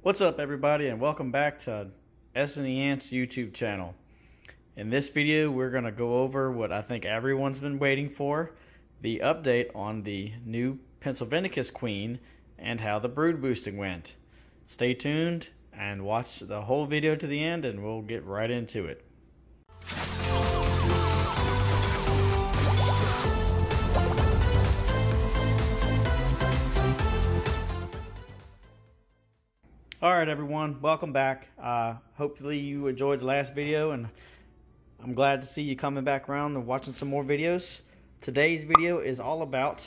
What's up, everybody, and welcome back to S and the Ants YouTube channel. In this video, we're going to go over what I think everyone's been waiting for, the update on the new Pennsylvanicus queen and how the brood boosting went. Stay tuned and watch the whole video to the end, and we'll get right into it. Alright everyone, welcome back. Hopefully you enjoyed the last video, and I'm glad to see you coming back around and watching some more videos. Today's video is all about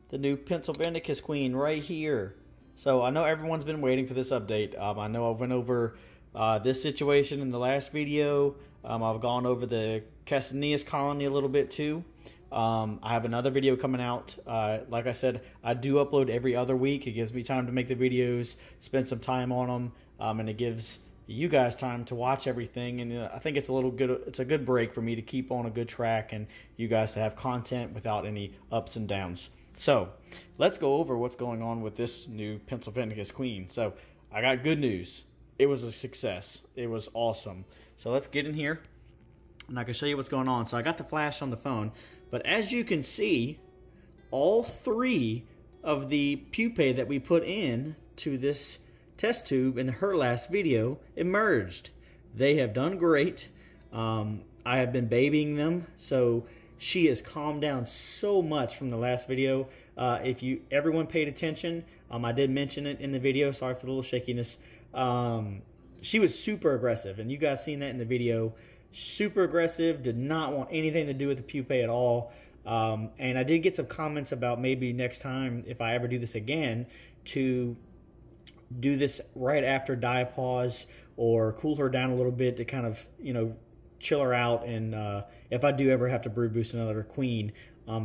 the new Pennsylvanicus queen right here. So I know everyone's been waiting for this update. I know I went over this situation in the last video. I've gone over the Camponotus colony a little bit too. I have another video coming out. Like I said, I do upload every other week. It gives me time to make the videos, spend some time on them, and it gives you guys time to watch everything. And I think it's a good break for me to keep on a good track and you guys to have content without any ups and downs. So let's go over what's going on with this new Pennsylvanicus queen. So I got good news. It was a success. It was awesome. So let's get in here and I can show you what's going on. So I got the flash on the phone. But as you can see, all three of the pupae that we put in to this test tube in her last video emerged. They have done great. I have been babying them, so she has calmed down so much from the last video. If everyone paid attention, I did mention it in the video. Sorry for the little shakiness. She was super aggressive, and you guys seen that in the video. Super aggressive, did not want anything to do with the pupae at all. And I did get some comments about maybe next time, if I ever do this again, to do this right after diapause or cool her down a little bit to kind of, chill her out. And if I do ever have to brood boost another queen,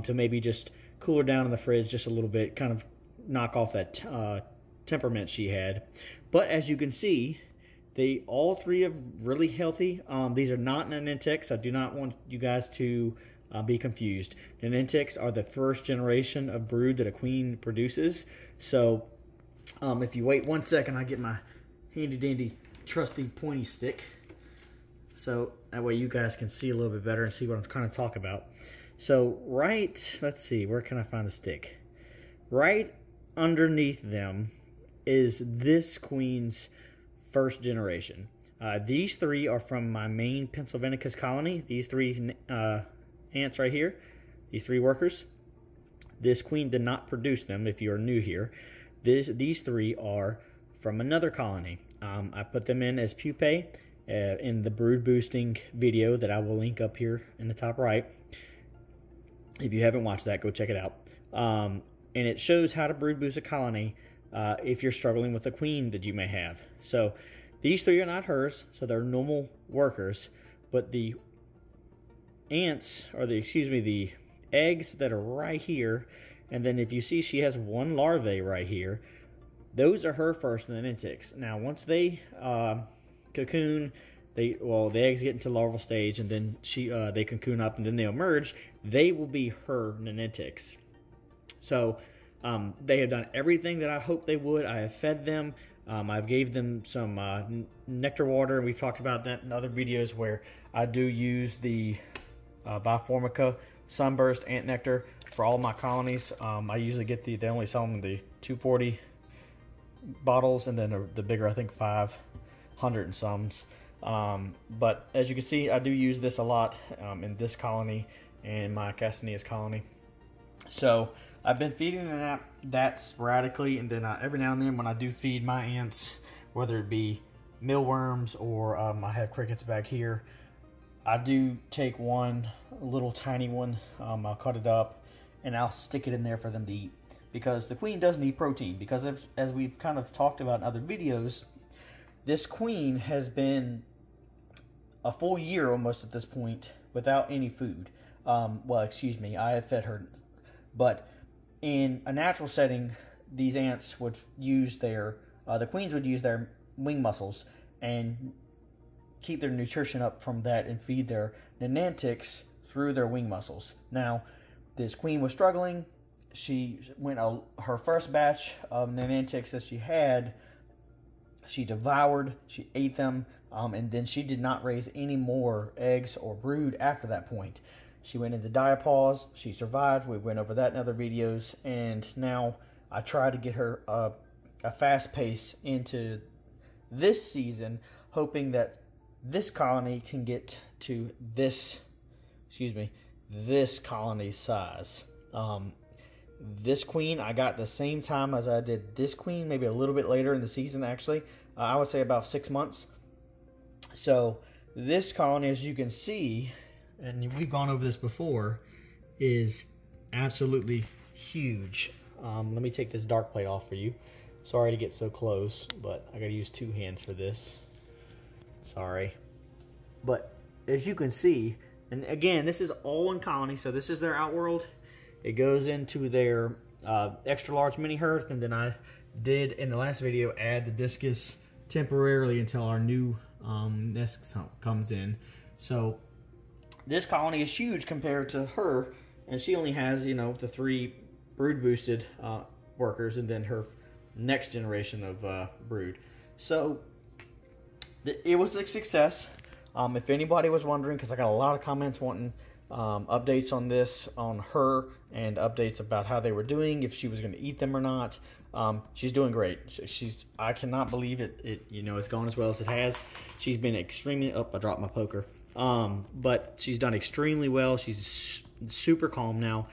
to maybe just cool her down in the fridge just a little bit, kind of knock off that temperament she had. But as you can see, all three are really healthy. These are not nanitics. I do not want you guys to be confused. Nanitics are the first generation of brood that a queen produces. So if you wait 1 second, I get my handy dandy trusty pointy stick. So that way you guys can see a little bit better and see what I'm kind of talking about. So let's see, where can I find the stick? Right underneath them is this queen's first generation. These three are from my main Pennsylvanicus colony. These three ants right here, these three workers. This queen did not produce them if you're new here. These three are from another colony. I put them in as pupae in the brood boosting video that I will link up here in the top right. If you haven't watched that, go check it out. And it shows how to brood boost a colony if you're struggling with a queen that you may have. So these three are not hers, so they're normal workers, but the ants, or the eggs that are right here, and then if you see she has one larvae right here, those are her first nanitics. Now once they cocoon, the eggs get into larval stage, and then they cocoon up and then they emerge, they will be her nanitics. So they have done everything that I hoped they would. I have fed them. I've gave them some nectar water, and we've talked about that in other videos where I do use the Biformica Sunburst Ant Nectar for all my colonies. I usually get they only sell them in the 240 bottles, and then the bigger, I think 500 and somes. But as you can see, I do use this a lot in this colony and my Camponotus colony. So I've been feeding them that sporadically, and then every now and then when I do feed my ants, whether it be mealworms or I have crickets back here, I do take one little tiny one, I'll cut it up and I'll stick it in there for them to eat, because the queen does need protein. Because as we've kind of talked about in other videos, this queen has been a full year almost at this point without any food. Well, excuse me, I have fed her. But in a natural setting, these ants would use the queens would use their wing muscles and keep their nutrition up from that and feed their nanitics through their wing muscles. Now, this queen was struggling. She went her first batch of nanitics that she had She devoured, she ate them, and then she did not raise any more eggs or brood after that point. She went into diapause, she survived, we went over that in other videos, and now I try to get her a fast pace into this season, hoping that this colony can get to this colony's size. This queen I got the same time as I did this queen, maybe a little bit later in the season actually. I would say about 6 months. So this colony, as you can see, and we've gone over this before, is absolutely huge. Let me take this dark plate off for you. Sorry to get so close, but I gotta use 2 hands for this. Sorry. But as you can see, and again, this is all in colony, so this is their outworld. It goes into their extra large mini hearth, and then I did in the last video add the discus temporarily until our new nest comes in. So this colony is huge compared to her, and she only has, you know, the 3 brood boosted workers, and then her next generation of brood. So it was a success. If anybody was wondering, because I got a lot of comments wanting updates on this, on her, and updates about how they were doing, if she was going to eat them or not. She's doing great. I cannot believe it. You know, it's gone as well as it has. She's been extremely, I dropped my poker. But she's done extremely well. She's super calm now.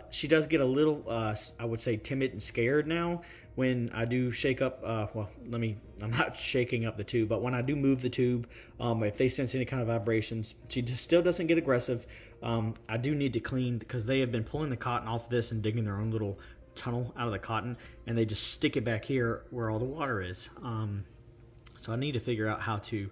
She does get a little, I would say, timid and scared now when I do shake up, I'm not shaking up the tube, but when I do move the tube, if they sense any kind of vibrations, she just still doesn't get aggressive. I do need to clean, because they have been pulling the cotton off this and digging their own little tunnel out of the cotton, and they just stick it back here where all the water is. So I need to figure out how to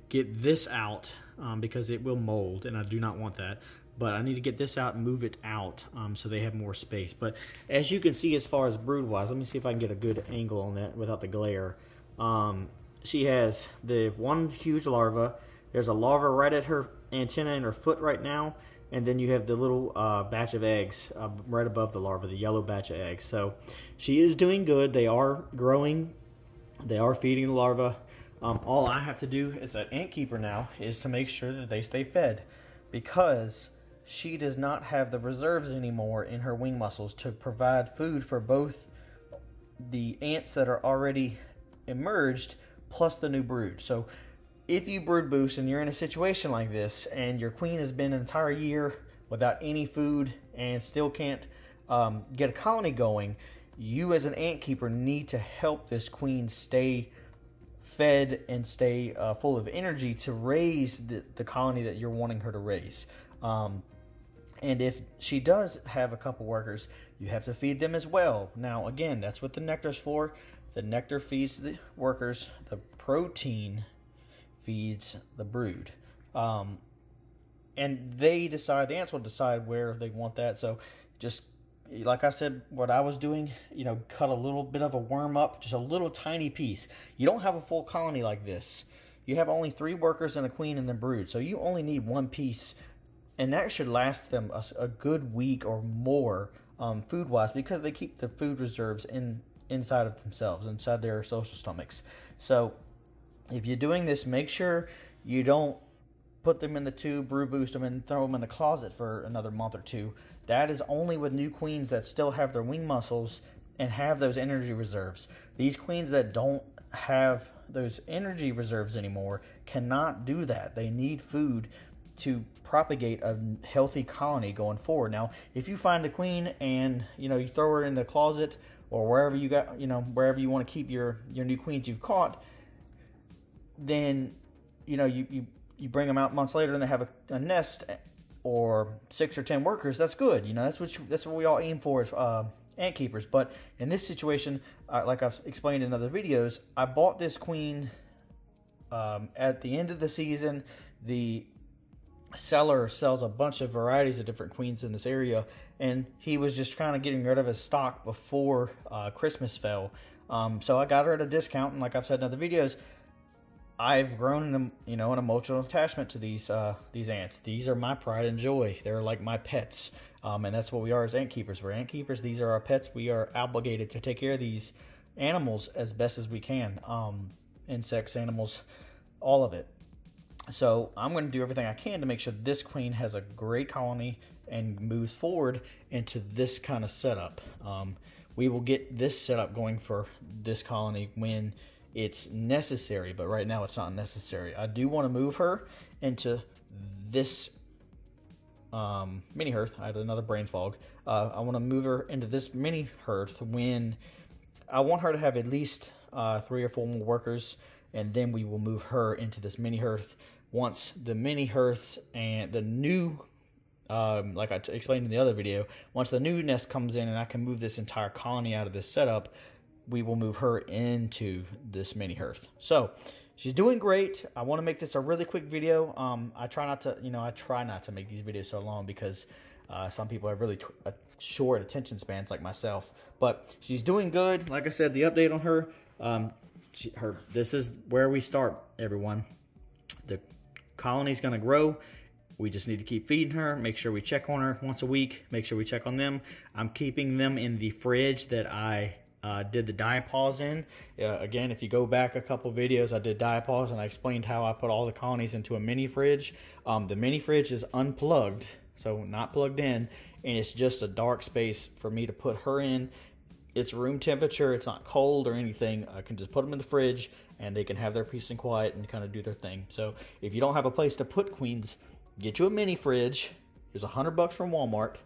get this out, because it will mold, and I do not want that. But I need to get this out and move it out so they have more space. But as you can see, as far as brood-wise, let me see if I can get a good angle on that without the glare. She has the one huge larva. There's a larva right at her antenna and her foot right now. And then you have the little batch of eggs right above the larva, the yellow batch of eggs. So she is doing good. They are growing. They are feeding the larva. All I have to do as an ant keeper now is to make sure that they stay fed, because she does not have the reserves anymore in her wing muscles to provide food for both the ants that are already emerged plus the new brood. So if you brood boost and you're in a situation like this and your queen has been an entire year without any food and still can't get a colony going, you as an ant keeper need to help this queen stay fed and stay full of energy to raise the colony that you're wanting her to raise. And if she does have a couple workers, you have to feed them as well. Now, again, that's what the nectar's for. The nectar feeds the workers. The protein feeds the brood. And they decide, the ants will decide where they want that. So just, like I said, what I was doing, you know, cut a little bit of a worm up, just a little tiny piece. You don't have a full colony like this. You have only 3 workers and a queen and the brood. So you only need 1 piece. And that should last them a good week or more food-wise, because they keep the food reserves inside of themselves, inside their social stomachs. So if you're doing this, make sure you don't put them in the tube, brood boost them, and throw them in the closet for another month or 2. That is only with new queens that still have their wing muscles and have those energy reserves. These queens that don't have those energy reserves anymore cannot do that. They need food to propagate a healthy colony going forward. Now, if you find a queen and, you know, you throw her in the closet or wherever you got, you know, wherever you want to keep your new queens you've caught, then, you know, you bring them out months later and they have a nest or 6 or 10 workers. That's good. You know, that's what we all aim for as ant keepers. But in this situation, like I've explained in other videos, I bought this queen at the end of the season. The seller sells a bunch of varieties of different queens in this area, and he was just kind of getting rid of his stock before Christmas fell. So I got her at a discount, and like I've said in other videos, I've grown, you know, an emotional attachment to these ants. These are my pride and joy. They're like my pets, and that's what we are as ant keepers. We're ant keepers. These are our pets. We are obligated to take care of these animals as best as we can. insects, animals, all of it. So I'm going to do everything I can to make sure this queen has a great colony and moves forward into this kind of setup. We will get this setup going for this colony when it's necessary, but right now it's not necessary. I do want to move her into this mini hearth. I had another brain fog. I want to move her into this mini hearth when I want her to have at least 3 or 4 more workers, and then we will move her into this mini hearth. Once the mini hearth and the new, like I explained in the other video, once the new nest comes in and I can move this entire colony out of this setup, we will move her into this mini hearth. So she's doing great. I want to make this a really quick video. I try not to make these videos so long because some people have really short attention spans like myself. But she's doing good. Like I said, the update on her, this is where we start, everyone. The colony's going to grow. We just need to keep feeding her, make sure we check on her once a week, make sure we check on them. I'm keeping them in the fridge that I did the diapause in. Again, if you go back a couple videos, I did diapause and I explained how I put all the colonies into a mini fridge. The mini fridge is unplugged, so not plugged in, and it's just a dark space for me to put her in. It's room temperature, it's not cold or anything. I can just put them in the fridge and they can have their peace and quiet and kind of do their thing. So if you don't have a place to put queens, get you a mini fridge. It's $100 from Walmart.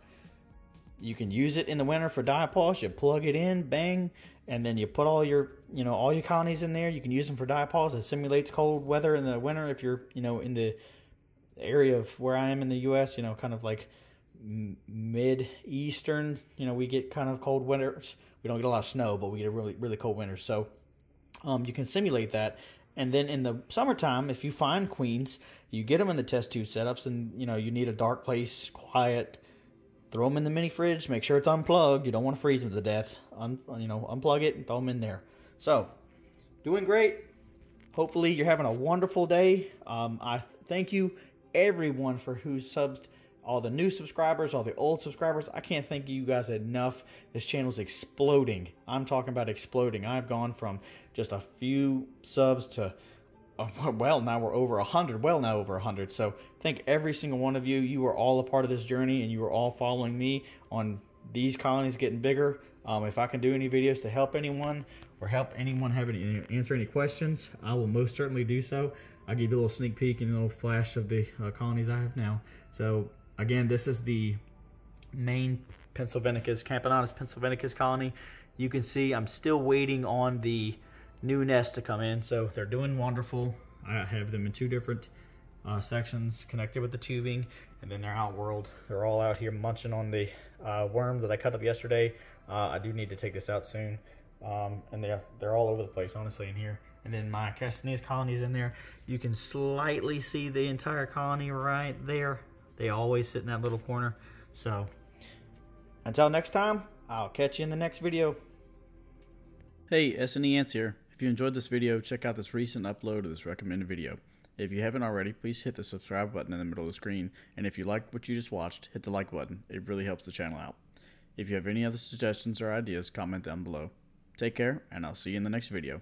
You can use it in the winter for diapause. You plug it in, bang, and then you put all your, all your colonies in there. You can use them for diapause. It simulates cold weather in the winter if you're, in the area of where I am in the U.S., kind of like mid-eastern. We get kind of cold winters. We don't get a lot of snow, but we get a really, really cold winter. So you can simulate that. And then in the summertime, if you find queens, you get them in the test tube setups, and you need a dark place, quiet. Throw them in the mini fridge. Make sure it's unplugged. You don't want to freeze them to death. Unplug it and throw them in there. So, doing great. Hopefully, you're having a wonderful day. I thank you, everyone, for who subbed. All the new subscribers, all the old subscribers. I can't thank you guys enough. This channel's exploding. I'm talking about exploding. I've gone from just a few subs to, well, now we're over 100. Well, now over 100. So thank every single one of you. You are all a part of this journey, and you are all following me on these colonies getting bigger. If I can do any videos to help anyone or help anyone answer any questions, I will most certainly do so. I'll give you a little sneak peek and a little flash of the colonies I have now. So again, this is the main Pennsylvanicus, Camponotus Pennsylvanicus colony. You can see I'm still waiting on the new nest to come in, so they're doing wonderful. I have them in 2 different sections connected with the tubing, and then they're outworld. They're all out here munching on the worm that I cut up yesterday. I do need to take this out soon, and they're all over the place, honestly, in here. And then my Castanese colony's in there. You can slightly see the entire colony right there. They always sit in that little corner. So until next time, I'll catch you in the next video. Hey, S&E Ants here. If you enjoyed this video, check out this recent upload of this recommended video. If you haven't already, please hit the subscribe button in the middle of the screen. And if you liked what you just watched, hit the like button. It really helps the channel out. If you have any other suggestions or ideas, comment down below. Take care, and I'll see you in the next video.